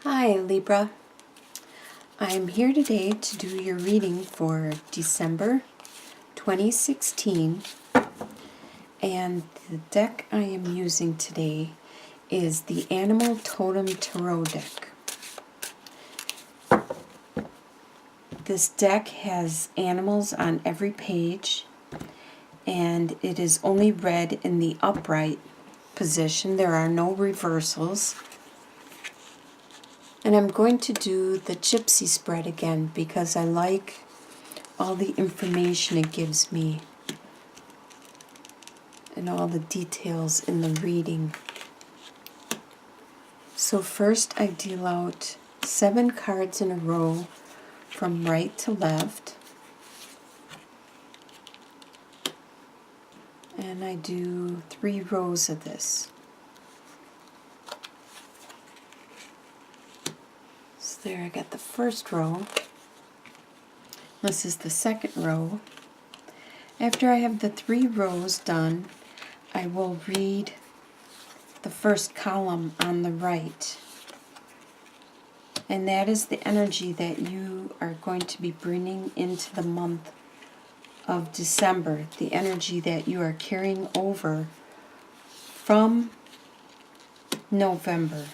Hi Libra, I'm here today to do your reading for December 2016, and the deck I am using today is the Animal Totem Tarot deck. This deck has animals on every page, and it is only read in the upright position. There are no reversals. And I'm going to do the gypsy spread again because I like all the information it gives me and all the details in the reading. So first I deal out 7 cards in a row from right to left. And I do 3 rows of this. So there I got the first row. This is the second row. After I have the 3 rows done, I will read the first column on the right. And that is the energy that you are going to be bringing into the month of December, the energy that you are carrying over from November.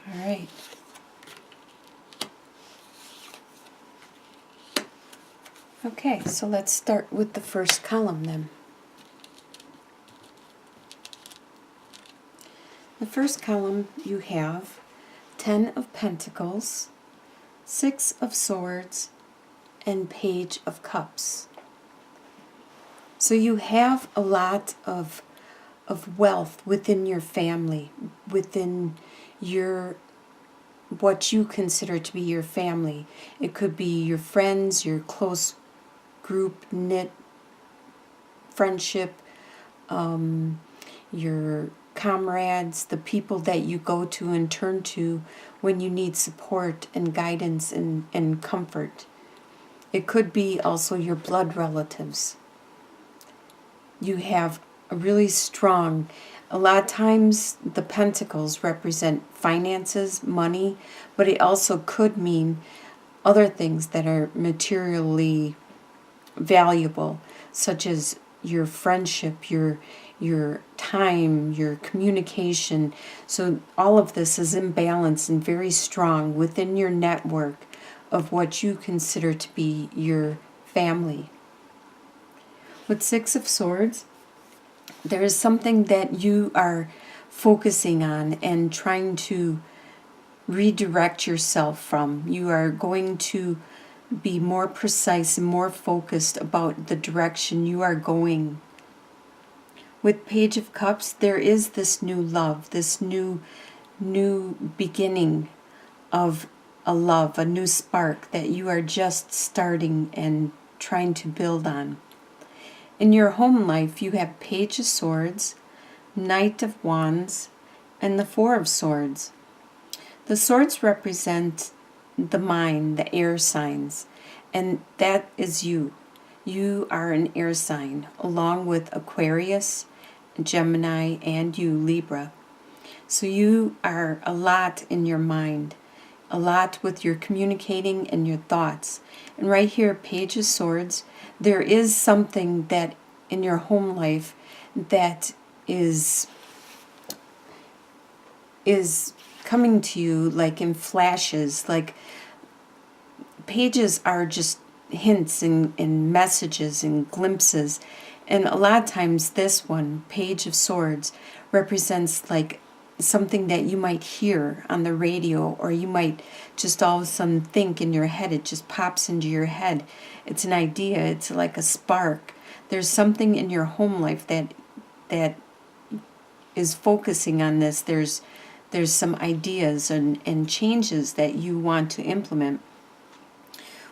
All right. Okay, so let's start with the first column then. The first column you have 10 of Pentacles, 6 of Swords, and Page of Cups. So you have a lot of wealth within your family, within your what you consider to be your family. It could be your friends, your close group knit friendship, your comrades, the people that you go to and turn to when you need support and guidance and comfort. It could be also your blood relatives. You have a really strong, a lot of times the pentacles represent finances, money, but it also could mean other things that are materially valuable, such as your friendship, your time, your communication. So all of this is in balance and very strong within your network of what you consider to be your family. With 6 of Swords, there is something that you are focusing on and trying to redirect yourself from. You are going to be more precise and more focused about the direction you are going. With Page of Cups, there is this new love, this new beginning of a love, a new spark that you are just starting and trying to build on. In your home life, you have Page of Swords, Knight of Wands, and the 4 of Swords. The swords represent the mind, the air signs, and that is you. You are an air sign, along with Aquarius, Gemini, and you, Libra. So you are a lot in your mind, a lot with your communicating and your thoughts. And right here, Page of Swords, there is something that in your home life that is coming to you like in flashes. Like pages are just hints and messages and glimpses. And a lot of times this one, Page of Swords, represents like something that you might hear on the radio, or you might just all of a sudden think in your head. It just pops into your head. It's an idea. It's like a spark. There's something in your home life that is focusing on this. There's some ideas and changes that you want to implement.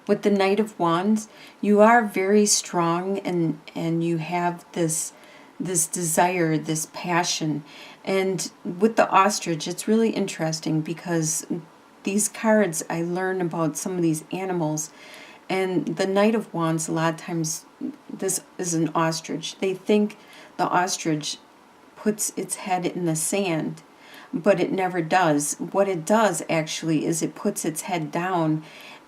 With the Knight of Wands, you are very strong and you have this desire, this passion. And with the ostrich, it's really interesting because these cards, I learn about some of these animals, and the Knight of Wands a lot of times this is an ostrich. They think the ostrich puts its head in the sand, but it never does. What it does actually is it puts its head down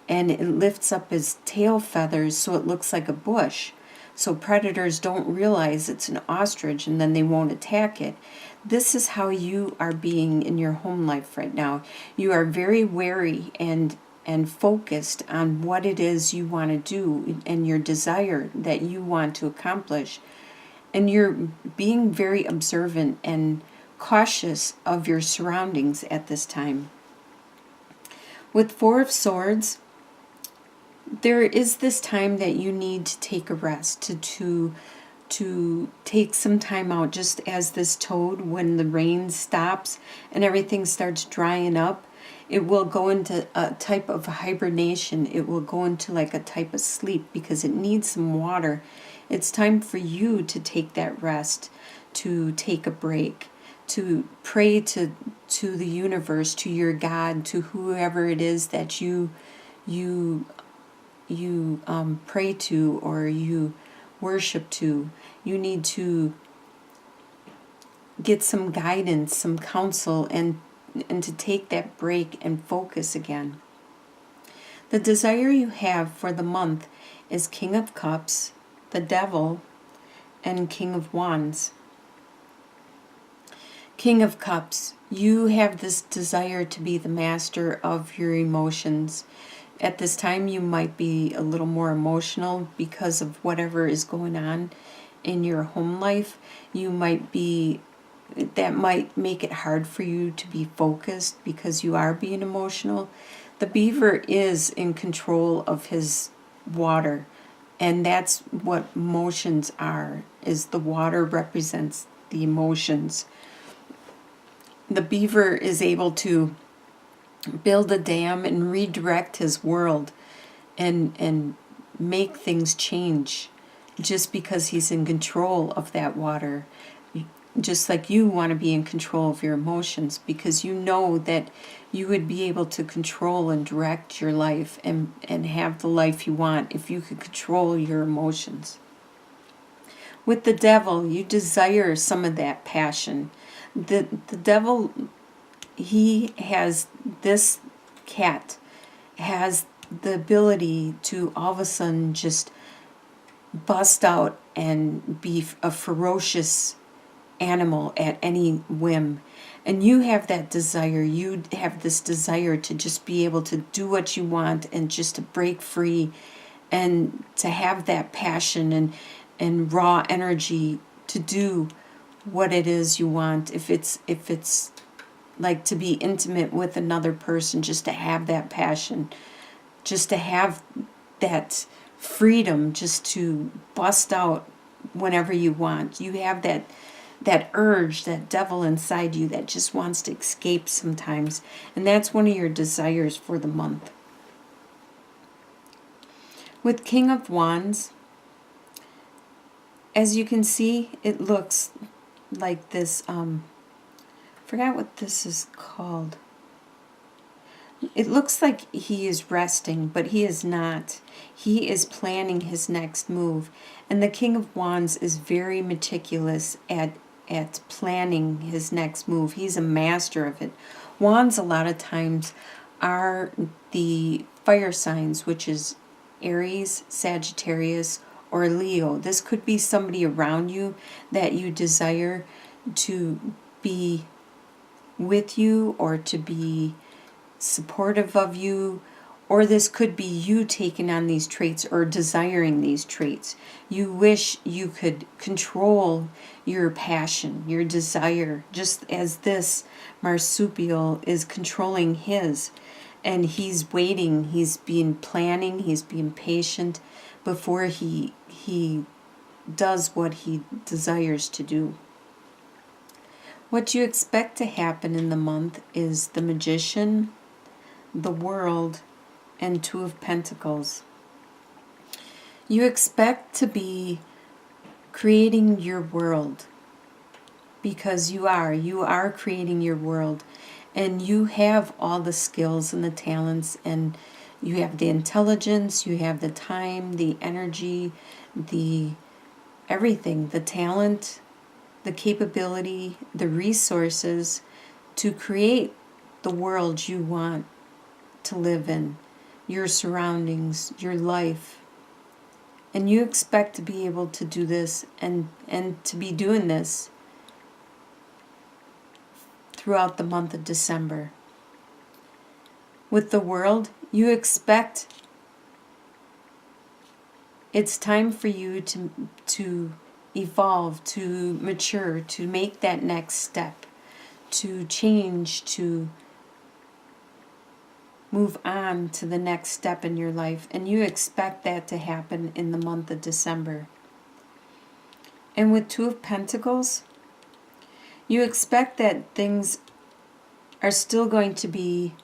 and it lifts up its tail feathers so it looks like a bush. So predators don't realize it's an ostrich and then they won't attack it. This is how you are being in your home life right now. You are very wary and focused on what it is you want to do and your desire that you want to accomplish. And you're being very observant and cautious of your surroundings at this time. With Four of Swords, there is this time that you need to take a rest, to take some time out, just as this toad, when the rain stops and everything starts drying up, it will go into a type of hibernation. It will go into like a type of sleep because it needs some water. It's time for you to take that rest, to take a break, to pray to the universe, to your God, to whoever it is that you pray to or you worship to. You need to get some guidance, some counsel, and to take that break and focus again. The desire you have for the month is King of Cups, the Devil, and King of Wands. King of Cups, you have this desire to be the master of your emotions. At this time, you might be a little more emotional because of whatever is going on in your home life. That might make it hard for you to be focused because you are being emotional. The beaver is in control of his water, and that's what emotions are, is the water represents the emotions. The beaver is able to build a dam and redirect his world and make things change just because he's in control of that water. Just like you want to be in control of your emotions, because you know that you would be able to control and direct your life and have the life you want if you could control your emotions. With the Devil, you desire some of that passion. The Devil, this cat has the ability to all of a sudden just bust out and be a ferocious animal at any whim. And you have that desire. You have this desire to just be able to do what you want and just to break free and to have that passion and raw energy to do what it is you want. If it's like to be intimate with another person, just to have that passion, just to have that freedom, just to bust out whenever you want. You have that urge, that devil inside you that just wants to escape sometimes. And that's one of your desires for the month. With King of Wands, as you can see, it looks like this, forgot what this is called. It looks like he is resting, but he is not. He is planning his next move. And the King of Wands is very meticulous at planning his next move. He's a master of it. Wands a lot of times are the fire signs, which is Aries, Sagittarius, or Leo. This could be somebody around you that you desire to be with you or to be supportive of you, or this could be you taking on these traits or desiring these traits. You wish you could control your passion, your desire, just as this marsupial is controlling his. And he's waiting, he's being planning, he's being patient before he does what he desires to do. What you expect to happen in the month is the Magician, the World, and Two of Pentacles. You expect to be creating your world, because you are creating your world, and you have all the skills and the talents, and You have the intelligence, you have the time, the energy, the everything, the talent, the capability, the resources to create the world you want to live in, your surroundings, your life. And you expect to be able to do this and to be doing this throughout the month of December. With the world, you expect it's time for you to evolve, to mature, to make that next step, to change, to move on to the next step in your life. And you expect that to happen in the month of December. And with Two of Pentacles, you expect that things are still going to be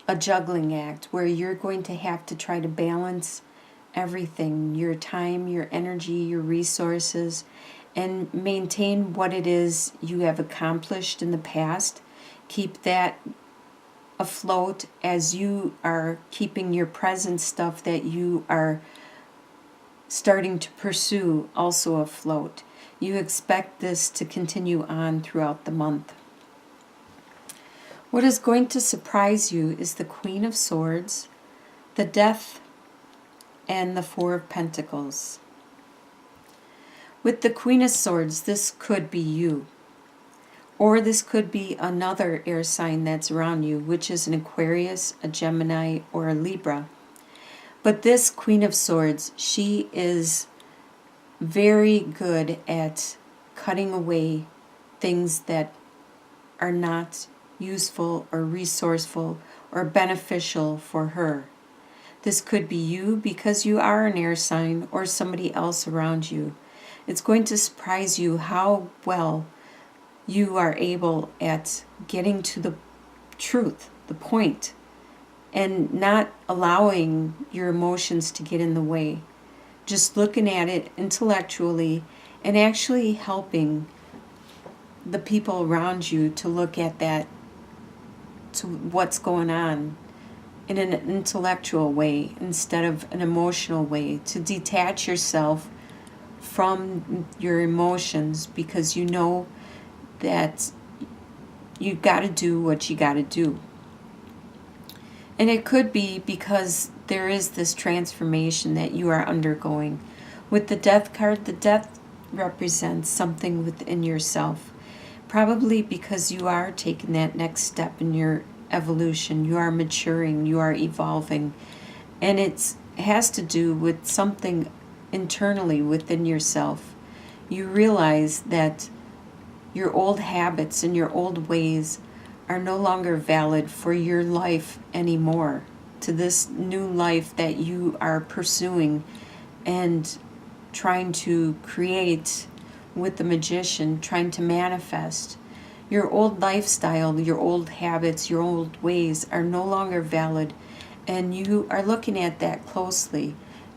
a juggling act where you're going to have to try to balance everything, your time, your energy, your resources, and maintain what it is you have accomplished in the past. Keep that afloat as you are keeping your present stuff that you are starting to pursue also afloat. You expect this to continue on throughout the month. What is going to surprise you is the Queen of Swords, the Death, and the Four of Pentacles. With the Queen of Swords, this could be you. Or this could be another air sign that's around you, which is an Aquarius, a Gemini, or a Libra. But this Queen of Swords, she is very good at cutting away things that are not useful or resourceful or beneficial for her. This could be you because you are an air sign or somebody else around you. It's going to surprise you how well you are able at getting to the truth, the point, and not allowing your emotions to get in the way. Just looking at it intellectually and actually helping the people around you to look at that, to what's going on in an intellectual way instead of an emotional way, to detach yourself from your emotions because you know that you got to do what you got to do. And it could be because there is this transformation that you are undergoing. With the Death card, the Death represents something within yourself. Probably because you are taking that next step in your evolution. You are maturing, you are evolving. And it has to do with something internally within yourself. You realize that your old habits and your old ways are no longer valid for your life anymore, to this new life that you are pursuing and trying to create with the Magician, trying to manifest. Your old lifestyle, your old habits, your old ways are no longer valid, and you are looking at that closely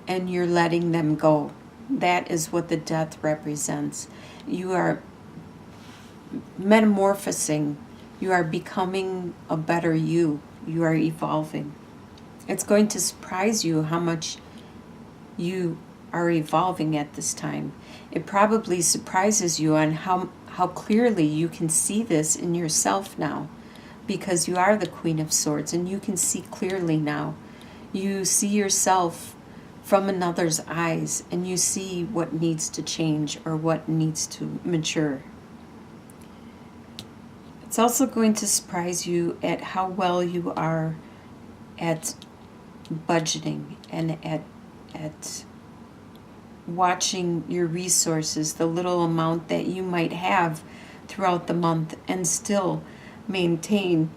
and you're letting them go. That is what the Death represents. You are metamorphosing. You are becoming a better you. You are evolving. It's going to surprise you how much you are evolving at this time. It probably surprises you on how clearly you can see this in yourself now, because you are the Queen of Swords and you can see clearly now. You see yourself from another's eyes and you see what needs to change or what needs to mature. It's also going to surprise you at how well you are at budgeting and at watching your resources, the little amount that you might have throughout the month, and still maintain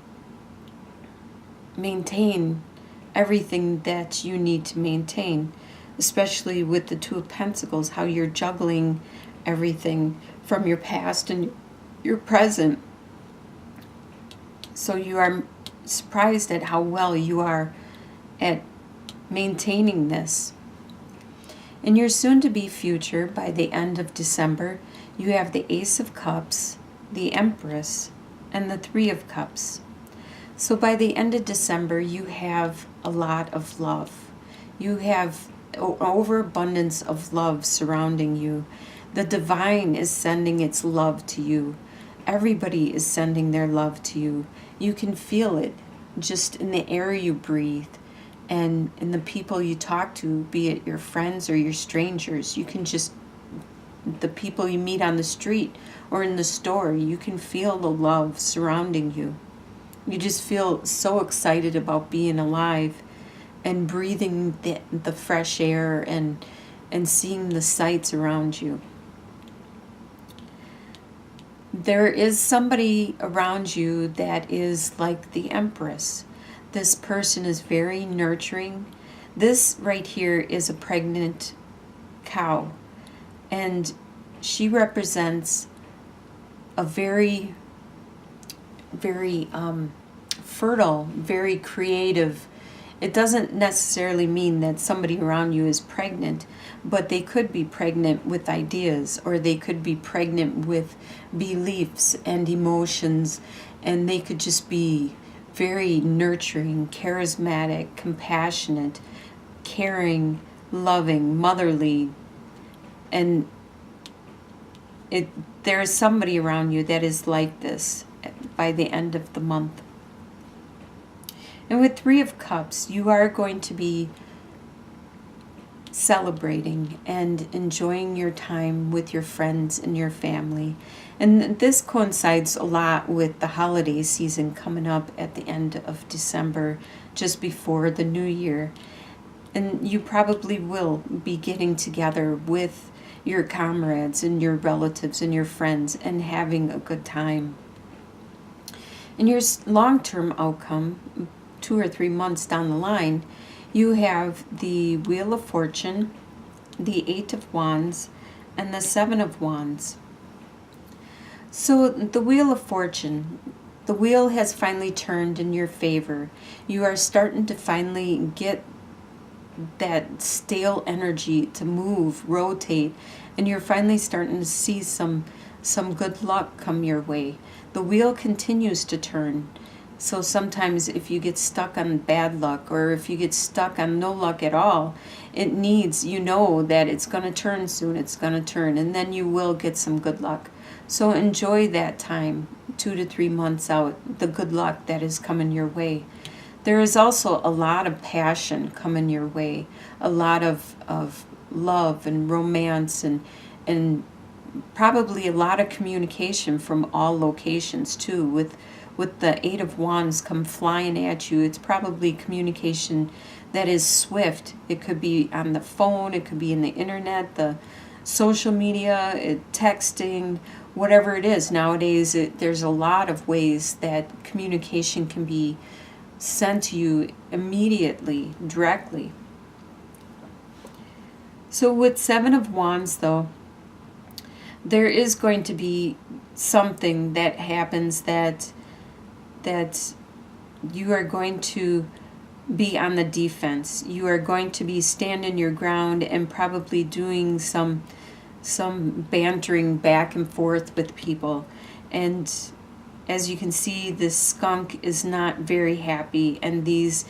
everything that you need to maintain, especially with the Two of Pentacles, how you're juggling everything from your past and your present. So you are surprised at how well you are at maintaining this. In your soon-to-be future, by the end of December, you have the Ace of Cups, the Empress, and the Three of Cups. So by the end of December, you have a lot of love. You have overabundance of love surrounding you. The divine is sending its love to you. Everybody is sending their love to you. You can feel it just in the air you breathe and in the people you talk to, be it your friends or your strangers. You can just, the people you meet on the street or in the store, you can feel the love surrounding you. You just feel so excited about being alive and breathing the fresh air and seeing the sights around you. There is somebody around you that is like the Empress. This person is very nurturing. This right here is a pregnant cow, and she represents a very, very fertile, very creative. It doesn't necessarily mean that somebody around you is pregnant, but they could be pregnant with ideas, or they could be pregnant with beliefs and emotions, and they could just be very nurturing, charismatic, compassionate, caring, loving, motherly, and there's somebody around you that is like this by the end of the month. And with Three of Cups, you are going to be celebrating and enjoying your time with your friends and your family. And this coincides a lot with the holiday season coming up at the end of December, just before the new year. And you probably will be getting together with your comrades and your relatives and your friends and having a good time. And your long-term outcome, 2 or 3 months down the line, you have the Wheel of Fortune, the 8 of Wands, and the 7 of Wands. So the Wheel of Fortune, the wheel has finally turned in your favor. You are starting to finally get that stale energy to move, rotate, and you're finally starting to see some good luck come your way. The wheel continues to turn. So sometimes if you get stuck on bad luck, or if you get stuck on no luck at all, it needs, you know that it's going to turn soon, it's going to turn, and then you will get some good luck. So enjoy that time, 2 to 3 months out, the good luck that is coming your way. There is also a lot of passion coming your way, a lot of love and romance, and probably a lot of communication from all locations too. With the 8 of Wands come flying at you, it's probably communication that is swift. It could be on the phone, it could be in the internet, the social media, texting, whatever it is. Nowadays, there's a lot of ways that communication can be sent to you immediately, directly. So with 7 of Wands, though, there is going to be something that happens that you are going to be on the defense. You are going to be standing your ground and probably doing some bantering back and forth with people. And as you can see, this skunk is not very happy, and these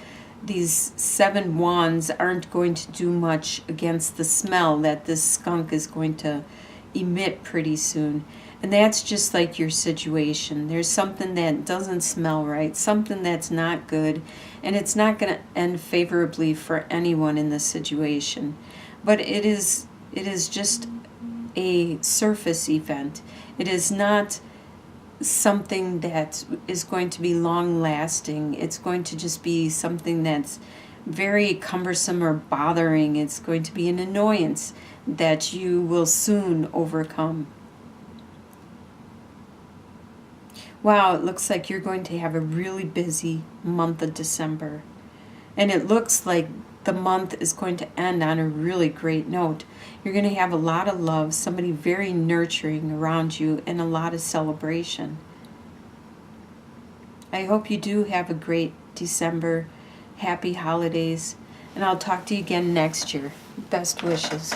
7 wands aren't going to do much against the smell that this skunk is going to emit pretty soon. And that's just like your situation. There's something that doesn't smell right, something that's not good, and it's not going to end favorably for anyone in this situation. But it is just a surface event. It is not something that is going to be long lasting. It's going to just be something that's very cumbersome or bothering. It's going to be an annoyance that you will soon overcome. Wow, it looks like you're going to have a really busy month of December. And it looks like the month is going to end on a really great note. You're going to have a lot of love, somebody very nurturing around you, and a lot of celebration. I hope you do have a great December. Happy holidays. And I'll talk to you again next year. Best wishes.